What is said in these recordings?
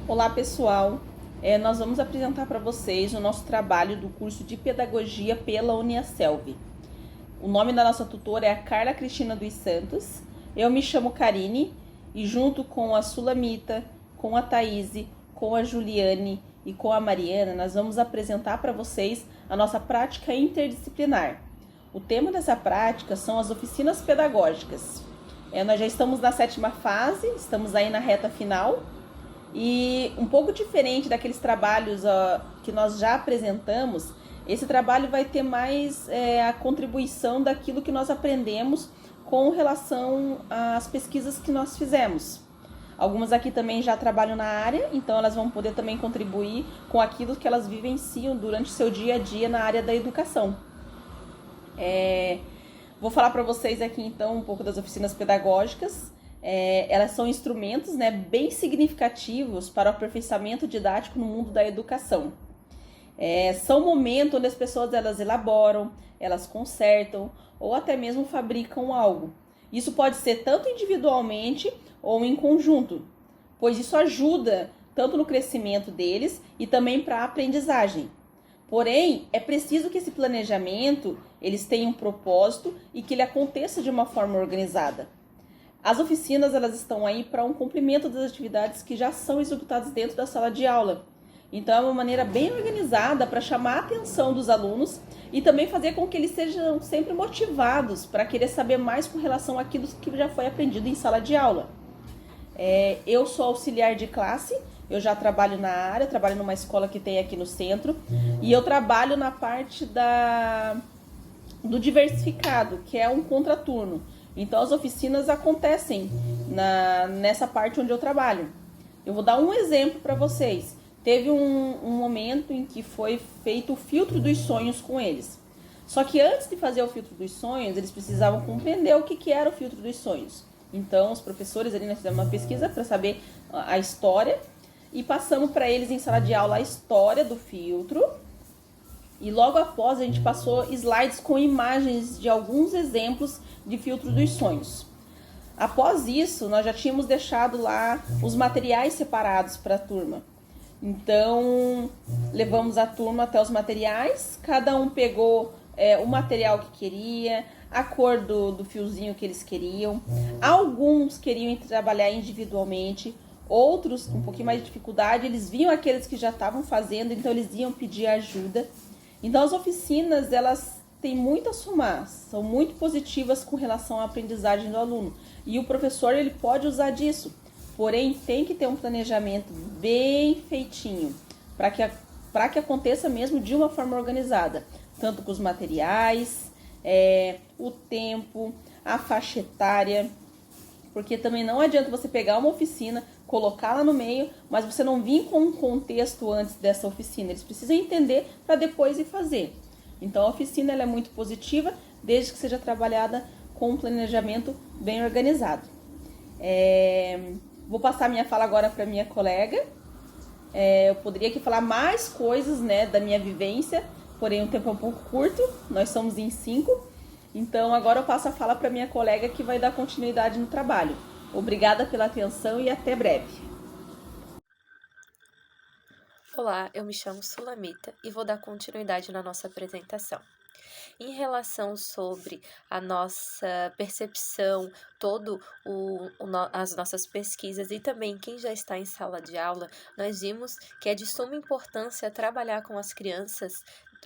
Olá pessoal, nós vamos apresentar para vocês o nosso trabalho do curso de Pedagogia pela Uniaselv. O nome da nossa tutora é a Carla Cristina dos Santos, eu me chamo Karine e junto com a Sulamita, com a Thaís, com a Juliane e com a Mariana, nós vamos apresentar para vocês a nossa prática interdisciplinar. O tema dessa prática são as oficinas pedagógicas. Nós já estamos na 7ª fase, estamos aí na reta final. E um pouco diferente daqueles trabalhos que nós já apresentamos, esse trabalho vai ter mais a contribuição daquilo que nós aprendemos com relação às pesquisas que nós fizemos. Algumas aqui também já trabalham na área, então elas vão poder também contribuir com aquilo que elas vivenciam durante o seu dia a dia na área da educação. Vou falar para vocês aqui então um pouco das oficinas pedagógicas. Elas são instrumentos, bem significativos para o aperfeiçoamento didático no mundo da educação. São momentos onde as pessoas elas elaboram, elas consertam ou até mesmo fabricam algo. Isso pode ser tanto individualmente ou em conjunto, pois isso ajuda tanto no crescimento deles e também para a aprendizagem. Porém, é preciso que esse planejamento eles tenham um propósito e que ele aconteça de uma forma organizada. As oficinas elas estão aí para um cumprimento das atividades que já são executadas dentro da sala de aula. Então é uma maneira bem organizada para chamar a atenção dos alunos e também fazer com que eles sejam sempre motivados para querer saber mais com relação àquilo que já foi aprendido em sala de aula. Eu sou auxiliar de classe, eu já trabalho na área, trabalho numa escola que tem aqui no centro e eu trabalho na parte do diversificado, que é um contraturno. Então as oficinas acontecem nessa parte onde eu trabalho. Eu vou dar um exemplo para vocês. Teve um momento em que foi feito o filtro dos sonhos com eles. Só que antes de fazer o filtro dos sonhos, eles precisavam compreender o que era o filtro dos sonhos. Então os professores ali nós fizemos uma pesquisa para saber a história e passamos para eles em sala de aula a história do filtro. E logo após a gente passou slides com imagens de alguns exemplos de filtro dos sonhos. Após isso, nós já tínhamos deixado lá os materiais separados para a turma. Então, levamos a turma até os materiais, cada um pegou o material que queria, a cor do fiozinho que eles queriam. Alguns queriam trabalhar individualmente, outros com um pouquinho mais de dificuldade, eles viam aqueles que já estavam fazendo, então eles iam pedir ajuda. Então as oficinas, elas têm muito a somar, são muito positivas com relação à aprendizagem do aluno. E o professor, ele pode usar disso, porém tem que ter um planejamento bem feitinho, para que aconteça mesmo de uma forma organizada, tanto com os materiais, o tempo, a faixa etária, porque também não adianta você pegar uma oficina, colocá-la no meio, mas você não vir com um contexto antes dessa oficina. Eles precisam entender para depois ir fazer. Então a oficina ela é muito positiva, desde que seja trabalhada com um planejamento bem organizado. Vou passar minha fala agora para minha colega. Eu poderia aqui falar mais coisas da minha vivência, porém o tempo é um pouco curto, nós somos em 5. Então agora eu passo a fala para minha colega que vai dar continuidade no trabalho. Obrigada pela atenção e até breve. Olá, eu me chamo Sulamita e vou dar continuidade na nossa apresentação. Em relação sobre a nossa percepção, as nossas pesquisas e também quem já está em sala de aula, nós vimos que é de suma importância trabalhar com as crianças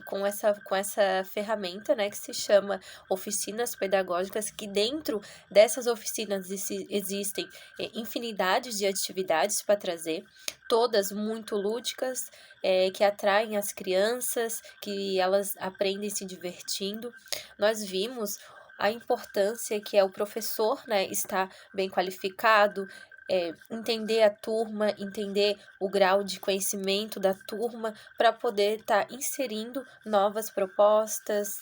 com essa ferramenta, que se chama oficinas pedagógicas, que dentro dessas oficinas existem infinidades de atividades para trazer, todas muito lúdicas, que atraem as crianças, que elas aprendem se divertindo. Nós vimos a importância que é o professor, estar bem qualificado, entender a turma, entender o grau de conhecimento da turma para poder estar inserindo novas propostas,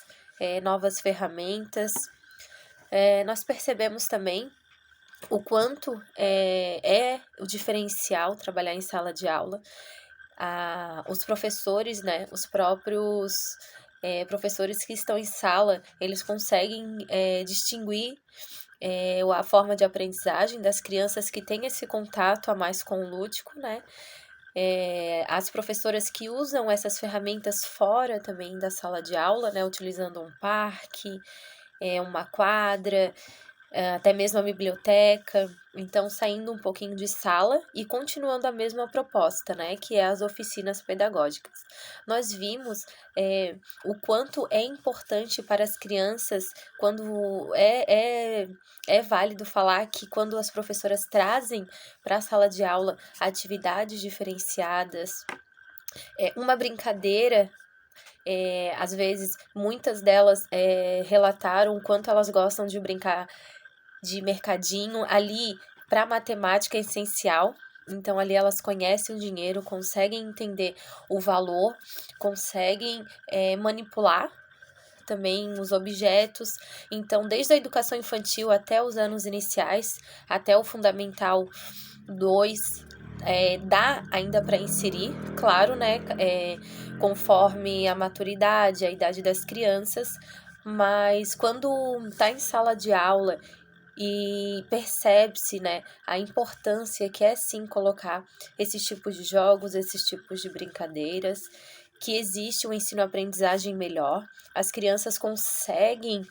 novas ferramentas. Nós percebemos também o quanto é o diferencial trabalhar em sala de aula. Os professores, os próprios professores que estão em sala, eles conseguem distinguir a forma de aprendizagem das crianças que têm esse contato a mais com o lúdico, as professoras que usam essas ferramentas fora também da sala de aula, né, utilizando um parque, uma quadra, até mesmo a biblioteca, então saindo um pouquinho de sala e continuando a mesma proposta, né, que é as oficinas pedagógicas. Nós vimos o quanto é importante para as crianças, quando é válido falar que quando as professoras trazem para a sala de aula atividades diferenciadas, uma brincadeira. Às vezes, muitas delas relataram o quanto elas gostam de brincar de mercadinho. Ali, para matemática é essencial. Então, ali elas conhecem o dinheiro, conseguem entender o valor, conseguem manipular também os objetos. Então, desde a educação infantil até os anos iniciais, até o Fundamental 2, dá ainda para inserir, claro, né? Conforme a maturidade, a idade das crianças, mas quando está em sala de aula e percebe-se, né, a importância que é sim colocar esses tipos de jogos, esses tipos de brincadeiras, que existe um ensino-aprendizagem melhor, as crianças conseguem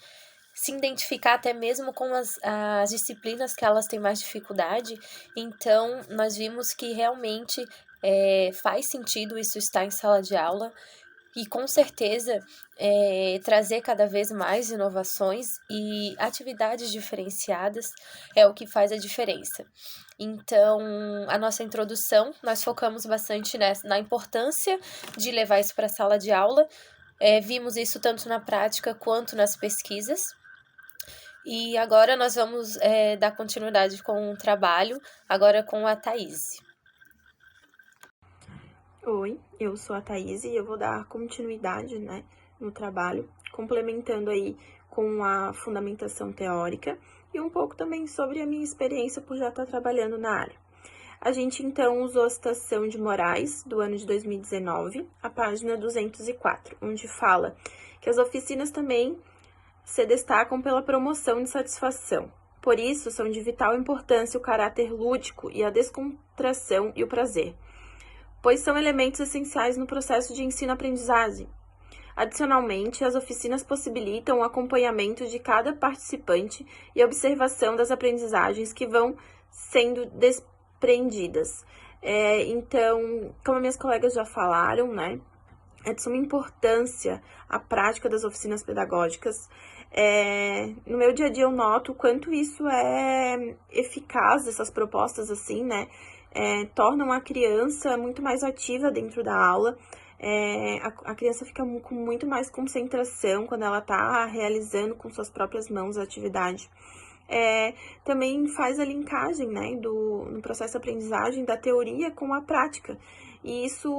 se identificar até mesmo com as disciplinas que elas têm mais dificuldade. Então, nós vimos que realmente faz sentido isso estar em sala de aula e, com certeza, trazer cada vez mais inovações e atividades diferenciadas é o que faz a diferença. Então, a nossa introdução, nós focamos bastante na importância de levar isso para a sala de aula. Vimos isso tanto na prática quanto nas pesquisas. E agora nós vamos dar continuidade com o trabalho, agora com a Thaís. Oi, eu sou a Thaís e eu vou dar continuidade, né, no trabalho, complementando aí com a fundamentação teórica e um pouco também sobre a minha experiência por já estar trabalhando na área. A gente, então, usou a citação de Moraes, do ano de 2019, a página 204, onde fala que as oficinas também se destacam pela promoção de satisfação. Por isso, são de vital importância o caráter lúdico e a descontração e o prazer, pois são elementos essenciais no processo de ensino-aprendizagem. Adicionalmente, as oficinas possibilitam o acompanhamento de cada participante e observação das aprendizagens que vão sendo desprendidas. Então, como minhas colegas já falaram, né, é de suma importância a prática das oficinas pedagógicas. No meu dia a dia eu noto o quanto isso é eficaz, essas propostas assim, né, tornam a criança muito mais ativa dentro da aula. A criança fica com muito mais concentração quando ela está realizando com suas próprias mãos a atividade. Também faz a linkagem, né, no processo de aprendizagem da teoria com a prática. E isso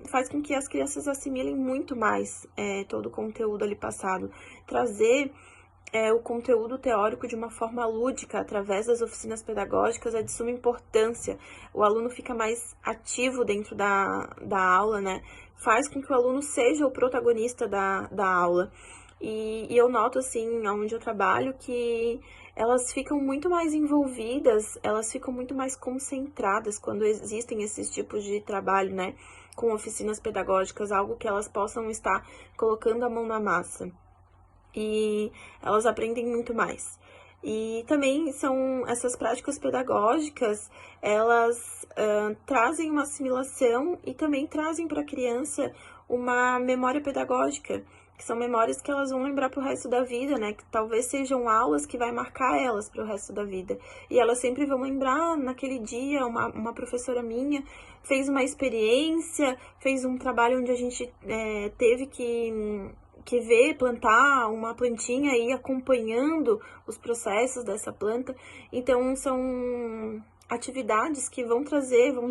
faz com que as crianças assimilem muito mais todo o conteúdo ali passado. Trazer o conteúdo teórico de uma forma lúdica, através das oficinas pedagógicas, é de suma importância. O aluno fica mais ativo dentro da aula, né? Faz com que o aluno seja o protagonista da aula. E eu noto, assim, onde eu trabalho, que elas ficam muito mais envolvidas, elas ficam muito mais concentradas quando existem esses tipos de trabalho, né? Com oficinas pedagógicas, algo que elas possam estar colocando a mão na massa. E elas aprendem muito mais. E também são essas práticas pedagógicas, elas trazem uma assimilação e também trazem para a criança uma memória pedagógica, que são memórias que elas vão lembrar para o resto da vida, né? Que talvez sejam aulas que vai marcar elas para o resto da vida. E elas sempre vão lembrar, naquele dia, uma professora minha fez uma experiência, fez um trabalho onde a gente teve que ver, plantar uma plantinha e ir acompanhando os processos dessa planta. Então, são atividades que vão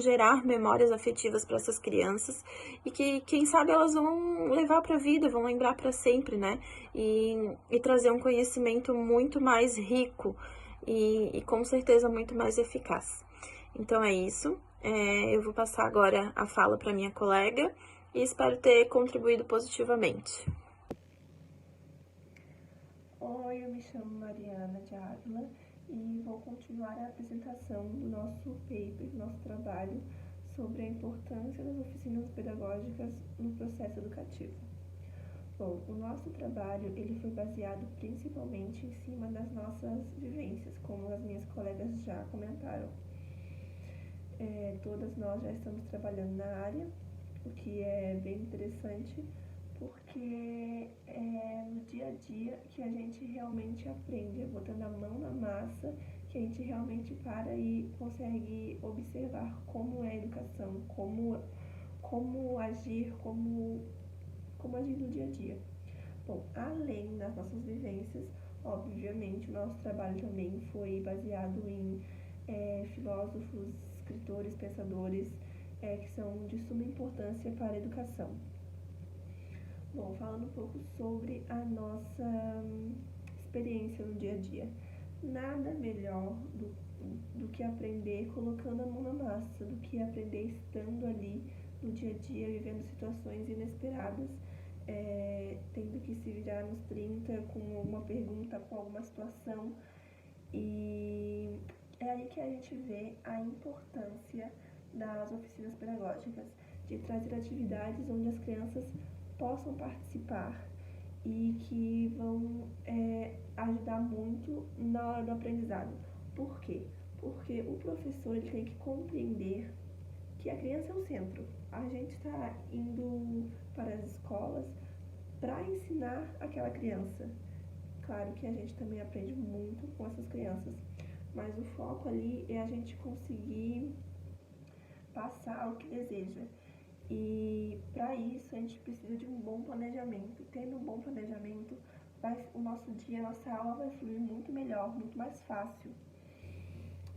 gerar memórias afetivas para essas crianças e que, quem sabe, elas vão levar para a vida, vão lembrar para sempre, né? E trazer um conhecimento muito mais rico e com certeza muito mais eficaz. Então é isso. Eu vou passar agora a fala para minha colega e espero ter contribuído positivamente. Oi, eu me chamo Mariana de Ávila e vou continuar a apresentação do nosso paper, do nosso trabalho sobre a importância das oficinas pedagógicas no processo educativo. Bom, o nosso trabalho ele foi baseado principalmente em cima das nossas vivências, como as minhas colegas já comentaram. Todas nós já estamos trabalhando na área, o que é bem interessante, porque é no dia a dia que a gente realmente aprende, é botando a mão na massa, que a gente realmente para e consegue observar como é a educação, como agir, como agir no dia a dia. Bom, além das nossas vivências, obviamente o nosso trabalho também foi baseado em filósofos, escritores, pensadores, que são de suma importância para a educação. Bom, falando um pouco sobre a nossa experiência no dia a dia. Nada melhor do que aprender colocando a mão na massa, do que aprender estando ali no dia a dia, vivendo situações inesperadas, tendo que se virar nos 30 com uma pergunta, com alguma situação. E é aí que a gente vê a importância das oficinas pedagógicas, de trazer atividades onde as crianças possam participar e que vão ajudar muito na hora do aprendizado. Por quê? Porque o professor ele tem que compreender que a criança é o centro. A gente está indo para as escolas para ensinar aquela criança. Claro que a gente também aprende muito com essas crianças, mas o foco ali é a gente conseguir passar o que deseja. E para isso a gente precisa de um bom planejamento. Tendo um bom planejamento, o nosso dia, a nossa aula vai fluir muito melhor, muito mais fácil.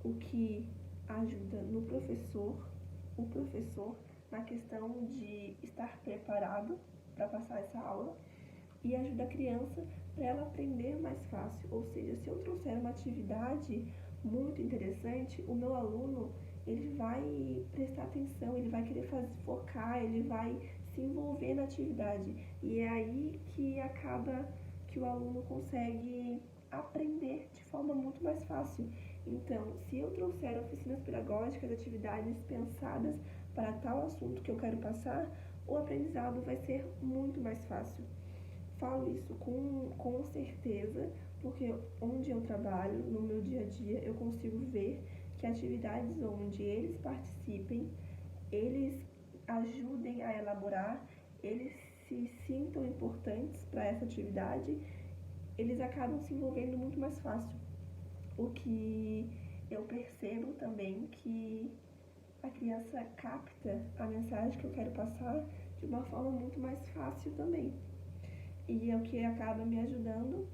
O que ajuda no o professor na questão de estar preparado para passar essa aula, e ajuda a criança para ela aprender mais fácil. Ou seja, se eu trouxer uma atividade muito interessante, o meu aluno ele vai prestar atenção, ele vai querer focar, ele vai se envolver na atividade. E é aí que acaba que o aluno consegue aprender de forma muito mais fácil. Então, se eu trouxer oficinas pedagógicas, atividades pensadas para tal assunto que eu quero passar, o aprendizado vai ser muito mais fácil. Falo isso com certeza, porque onde eu trabalho, no meu dia a dia, eu consigo ver que atividades onde eles participem, eles ajudem a elaborar, eles se sintam importantes para essa atividade, eles acabam se envolvendo muito mais fácil. O que eu percebo também que a criança capta a mensagem que eu quero passar de uma forma muito mais fácil também. E é o que acaba me ajudando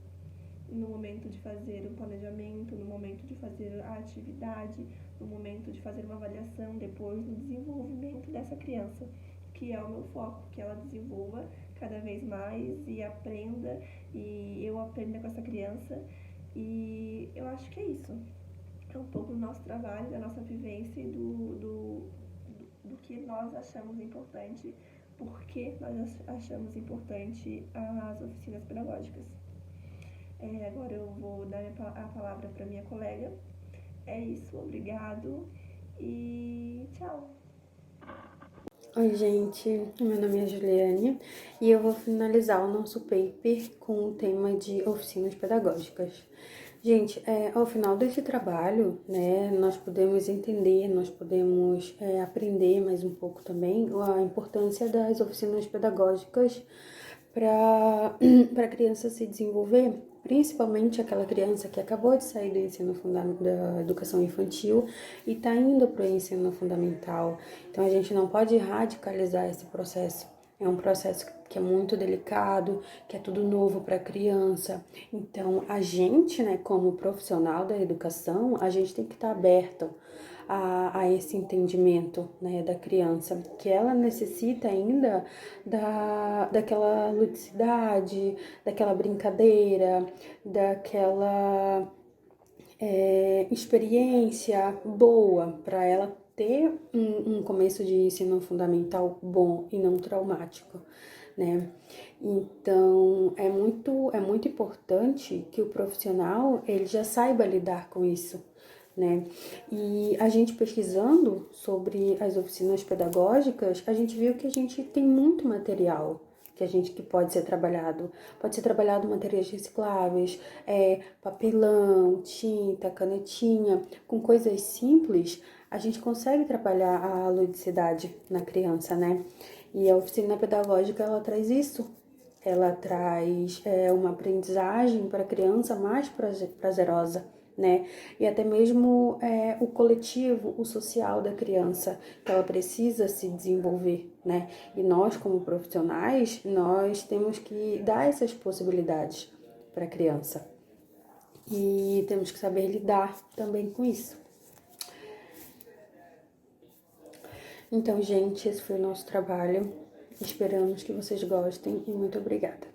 no momento de fazer o planejamento, no momento de fazer a atividade, no momento de fazer uma avaliação, depois no desenvolvimento dessa criança, que é o meu foco, que ela desenvolva cada vez mais e aprenda, e eu aprenda com essa criança. E eu acho que é isso. É um pouco do nosso trabalho, da nossa vivência e do que nós achamos importante, porque nós achamos importante as oficinas pedagógicas. Agora eu vou dar a palavra para minha colega. É isso, obrigado e tchau! Oi, gente, meu nome é Juliane e eu vou finalizar o nosso paper com o tema de oficinas pedagógicas. Gente, ao final desse trabalho, né, nós podemos entender, nós podemos aprender mais um pouco também a importância das oficinas pedagógicas para a criança se desenvolver, principalmente aquela criança que acabou de sair do ensino da educação infantil e está indo para o ensino fundamental. Então, a gente não pode radicalizar esse processo. É um processo que é muito delicado, que é tudo novo para a criança. Então, a gente, né, como profissional da educação, a gente tem que estar aberto a esse entendimento, né, da criança, que ela necessita ainda daquela ludicidade, daquela brincadeira, daquela experiência boa para ela ter um começo de ensino fundamental bom e não traumático, né? Então, é muito importante que o profissional ele já saiba lidar com isso, né? E a gente pesquisando sobre as oficinas pedagógicas, a gente viu que a gente tem muito material que pode ser trabalhado. Pode ser trabalhado materiais recicláveis, papelão, tinta, canetinha, com coisas simples, a gente consegue trabalhar a ludicidade na criança, né? E a oficina pedagógica, ela traz isso. Ela traz uma aprendizagem para a criança mais prazerosa, né? E até mesmo o coletivo, o social da criança, que ela precisa se desenvolver, né? E nós, como profissionais, nós temos que dar essas possibilidades para a criança. E temos que saber lidar também com isso. Então, gente, esse foi o nosso trabalho. Esperamos que vocês gostem e muito obrigada.